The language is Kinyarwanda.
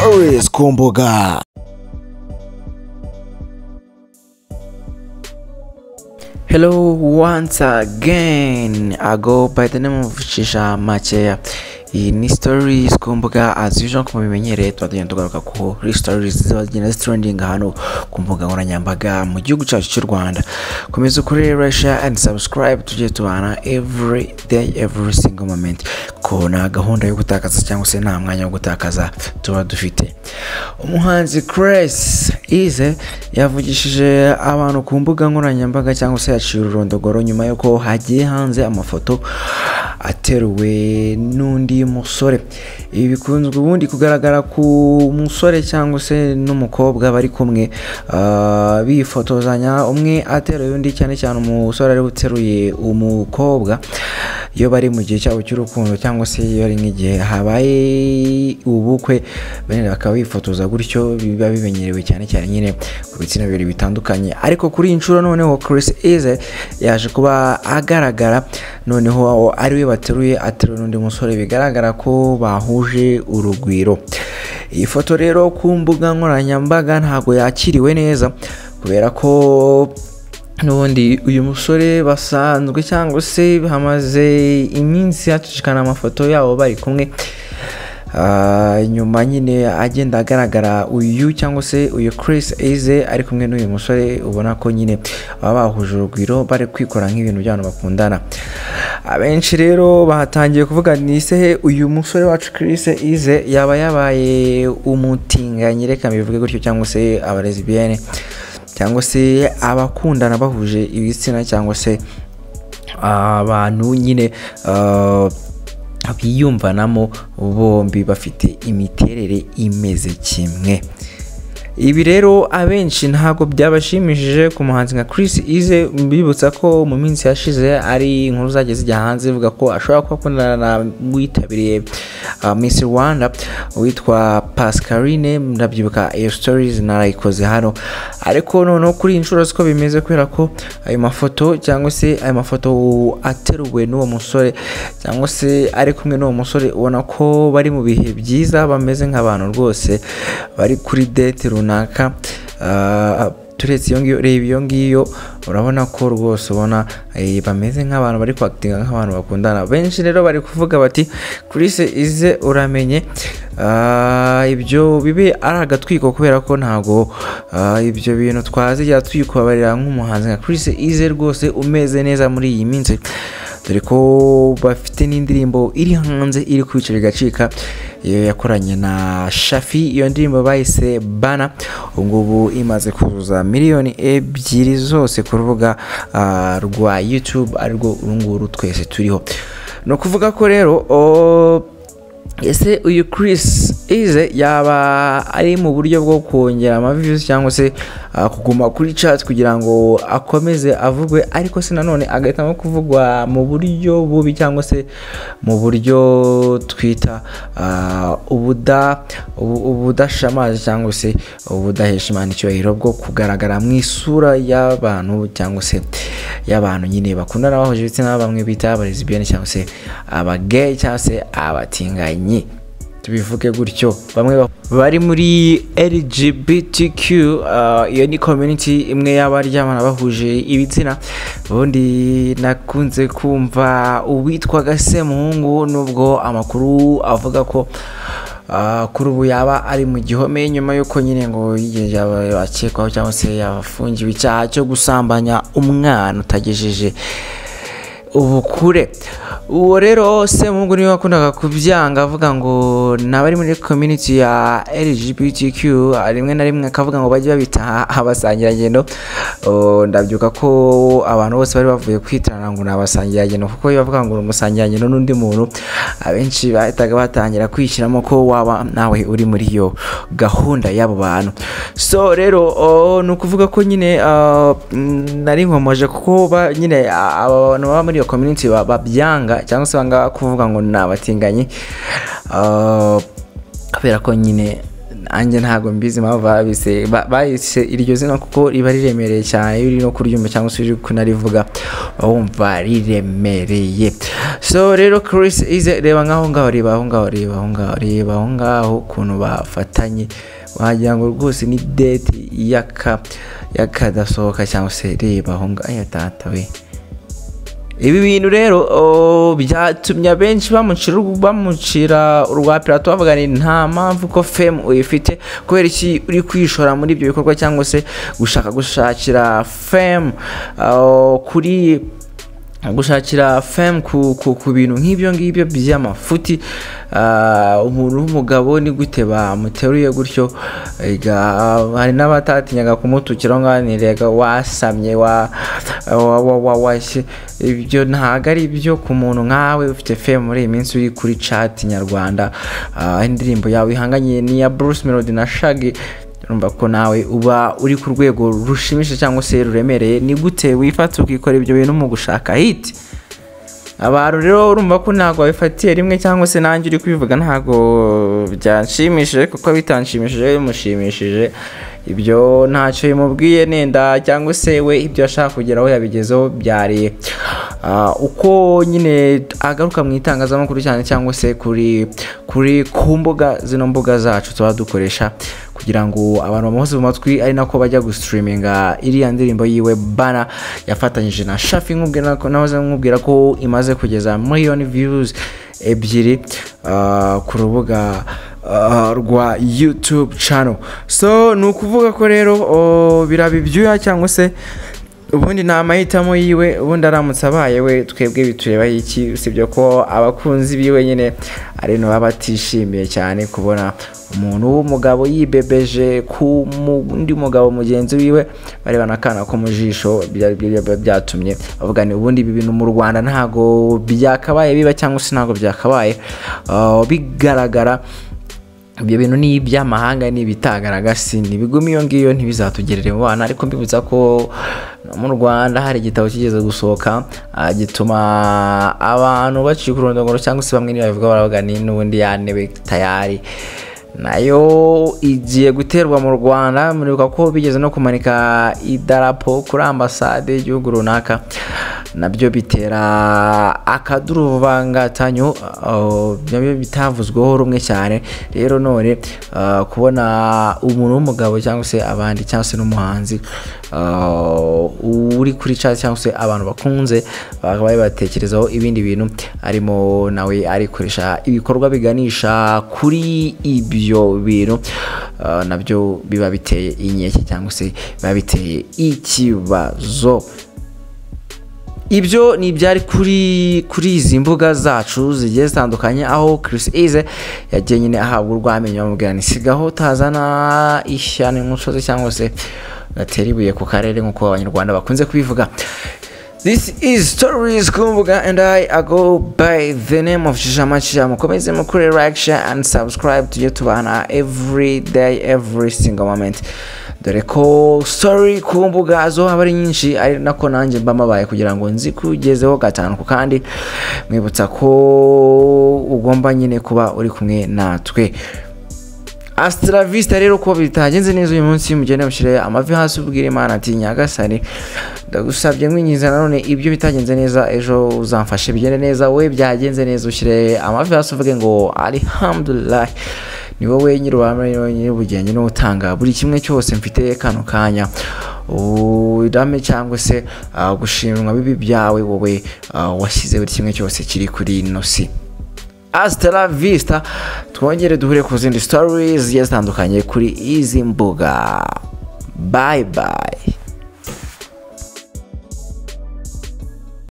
Stories ku mbuga. Hello once again, I go by the name of Shisha Macheya. Iyi ni Stories ku mbuga, as usual ko mubimenyereye tugenda tugaruka ku stories zibagenda trending hano ku mbuga nkoranyambaga mu gihugu cyacu cy'u Rwanda. Komeza kureba, share and subscribe, tujye tubana every day, every single moment. Ko na gahunda yo gutakaza cyangwa se nta mwanya wo gutakaza tuba dufite. Umuhanzi Chris Eazy yavugishije abantu ku mbuga nkoranyambaga cyangwa se yaciye ururondogoro nyuma yuko hagiye hanze amafoto ateruwe Nundi Musore. Ibi bikunzwe ubundi kugaragara ku musore cyangwa se n'umukobwa bari kumwe bifotozanya, umwe ateruye undi, cyane cyane umusore ari guteruye umukobwa iyo bari mu gihe cyabo cy'urukundo cyangwa se iyo ari nk'igihe habaye ubukwe, bene bakaba bifotoza gutyo. Biba bimenyerewe cyane cyane nyine ku bitsina bibiri bitandukanye, ariko kuri inshuro noneho Chris Eazy yaje kuba agaragara noneho ari we bateruye n'undi musore, bigaragara ko bahuje urugwiro. Iyi foto rero ku mbuga nkoranyambaga ntago yakiriwe neza kubera ko n'ubundi uyu musore basanzwe cyangwa se hamaze iminsi hacicikana amafoto yabo bari kumwe. Nyuma nyine agenda agaragara uyu cyangwa se uyu Chris Eazy ari kumwe n'uyu musore, ubona ko nyine baba bahuje urugwiro bari kwikora nk'ibintu by'abantu bakundana. Abenshi rero bahatangiye kuvuga ni se uyu musore wacu Chris Eazy yaba yabaye umutinganyi, reka bivuge gutyo, cyangwa se abalesbienne, cyangwa se abakundana bahuje ibitsina, cyangwa se abantu nyine biyumvanamo bombi bafite imiterere imeze kimwe. Ibi rero abenshi ntago byabashimishije ku muhanzi nka Chris Eazy. Mbibutsa ko mu minsi yashize ari inkuru zageze zijya hanze ivuga ko ashobora kuba akundana na witabiriye Miss Rwanda witwa Pascaline. Ndabyibuka iyo stories narayikoze hano, ariko noneho kuri inshuro siko bimeze kubera ko ayo mafoto cyangwa se ayo mafoto ateruwe n'uwo musore cyangwa se ari kumwe n'uwo musore, ubona ko bari mu bihe byiza, bameze nk'abantu rwose bari kuri date runaka. Turetse iyo ngiyo, reba iyo ngiyo, urabona ko rwose ubona bameze nk'abantu bari kwakitinga nk'abantu bakundana. Benshi rero bari kuvuga bati Chris Eazy uramenye ibyo bibe ari agatwiko, kubera ko ntago ibyo bintu twazijya twikubabarira nk'umuhanzi nka Chris Eazy rwose umeze neza muri iyi minsi, dore ko bafite n'indirimbo iri hanze iri kwica bigacika, iyo yakoranye na Shafi. Iyo ndirimbo bayise Bana, ngubu imaze kuzuza miliyoni 2 zose ku rubuga rwa YouTube, ariko urunguru twese turiho. No kuvuga ko rero ese uyu Chris Eazy yaba ari mu buryo bwo kongera amaviews cyangwa se kuguma kuri chat kugira ngo akomeze avugwe, ariko se nanone agahitamo kuvugwa mu buryo bubi cyangwa se mu buryo twita ubudashamaje cyangwa se ubudahesha Imana icyubahiro, bwo kugaragara mu isura y'abantu cyangwa se y'abantu nyine bakundana bahuje ibitsina, bamwe bita abalesbienne cyangwa se abagay cyangwa se abatinganyi, tubivuge gutyo. Bamwe bari muri LGBTQ, iyo ni community imwe y'abaryamana bahuje ibitsina. Ubundi nakunze kumva uwitwa Gasemuhungu, nubwo amakuru avuga ko kuri ubu yaba ari mu gihome nyuma yuko nyine ngo yakekwaho cyangwa se yafungiwe icyaha cyo gusambanya umwana utagejeje ubukure. Uwo rero Semungu niwe wakundaga kubyanga, avuga ngo nabari muri community ya LGBTQ rimwe na rimwe akavuga ngo bajye babita abasangirangendo. Ndabyuka ko abantu bose bari bavuye kwitirana ngo nabasangirangendo, kuko bavuga ngo umusangirangendo n'undi muntu, abenshi bahitaga batangira kwishyiramo ko waba nawe uri muri iyo gahunda y'abo bantu. So rero ni ukuvuga ko nyine nari nkomoje kuko nyine abantu baba muri iyo community babyanga cyangwa se banga kuvuga ngo nabatinganyi, kubera ko nyine anjye ntago mbizi mpamvu bahise iryo zina kuko riba riremereye cyane iyo uri no kuryumva cyangwa se uri kunarivuga wumva riremereye. So rero Chris Eazy reba ngaho reba ngaho ukuntu bafatanye wagira ngo rwose ni date yakadasohoka cyangwa se reba aho ngaho tata we. Ibi bintu rero byatumye benshi bamucira urwa pirato bavuga ni nta mpamvu ko fame uyifite kubera iki uri kwishora muri ibyo bikorwa cyangwa se gushakira fame ku bintu nk'ibyo ngibyo by'amafuti. Umuntu w'umugabo ni gute bamuteruye gutyo, hari n'abatatinyaga kumutukira nganirega wasamye washye. Ibyo ntago ari byo ku muntu nkawe ufite fame muri iyi minsi uri kuri chat nyarwanda. Indirimbo yawe ihanganye ni ya Bruce Melody na Shaggy, urumva ko nawe uba uri ku rwego rushimisha cyangwa se ruremereye. Ni gute wifata ukikora ibyo bintu mu gushaka hit? Abantu rero urumva ko ntago babifatiye rimwe cyangwa se nanjye uri kubivuga ntago byanshimishije kuko bitanshimishije bimushimishije. Ibyo ntacyo bimubwiye nenda cyangwa se we ibyo ashaka kugeraho yabigezeho byari uko nyine agaruka mu itangazamakuru cyane cyangwa se kuri ku mbuga zino mbuga zacu tuba dukoresha kugira ngo abantu bamuhoze mu matwi, ari nako bajya gustreaminga iriya ndirimbo yiwe Bana yafatanyije na Shafi. nkubwira ko imaze kugeza million views ebyiri ku rubuga rwa YouTube channel. So nukuvuga ko rero birabibyuya cyangwa se ubundi na amahitamo yiwe, ubundi aramutse abaye we twebwe bitureba iki, usibye ko abakunzi biwe nyine ari no babatishimiye cyane kubona umuntu w'umugabo yibebeje ku undi mugabo mugenzi wiwe barebana akana ko mu jisho. Byatumye bavuga ni ubundi ibi bintu mu Rwanda ntago byakabaye biba cyangwa se ntago byakabaye bigaragara. Ibyo bintu ni iby'amahanga ni bitagaragasi ni bigumi iyo ngiyo ntibizatugerere mu bana. Ariko mbibutsa ko mu Rwanda hari igitabo kigeze gusohoka gituma abantu bacika urondogoro cyangwa se bamwe nibavuga baravuga ni n'ubundi yanebe tayari nayo igiye guterwa mu Rwanda. Muribuka ko bigeze no kumanika idarapo kuri ambasade y'igihugu runaka, nabyo bitera akaduruvangatanyo nabyo bitavuzweho rumwe cyane. Rero none kubona umuntu w'umugabo cyangwa se abandi cyangwa se n'umuhanzi uri kuri chat cyangwa se abantu bakunze bakabaye batekerezaho ibindi bintu, arimo nawe arikoresha ibikorwa biganisha kuri ibyo bintu, nabyo biba biteye inkeke cyangwa se biba biteye ikibazo. Ibyo ni byari kuri izi mbuga zacu zigiye zitandukanye, aho Chris Eazy yagiye nyine ahabwa urwamenyo bamubwira ni sigaho tazana ishyano umusozi cyangwa se gatera ibuye ku karere nk'uko abanyarwanda bakunze kubivuga. This is Stories Kumbuga and I go by the name of Chishamachi. Mukomeze mukore like, share and subscribe tujye tubana every day every single moment, dore ko story kumbuga zo abari nyinshi ari nako nanjye mbamabaye kugira ngo nzi kugezeho gatanu ku kandi. Mwibutsa ko ugomba nyine kuba uri kumwe natwe. Hasta la vista. Rero ko bitagenze neza uyu munsi mugende mushire amavi hasi ubwire Imana ati nyagasani ndagusabye mwinyiza nanone ibyo bitagenze neza ejo uzamfashe bigende neza. We byagenze neza ushire amavi hasi uvuge ngo alhamdulillah, ni wowe nyir'urwamenyo nyir'ubugenge no utanga buri kimwe cyose mfite kano kanya. Udame cyangwa se gushimwa bibi byawe wowe washyize buri kimwe cyose kiri kuri nosi. Hasta la vista. Twongere duhure ku zindi stories zitandukanye kuri izi mbuga. Bye bye.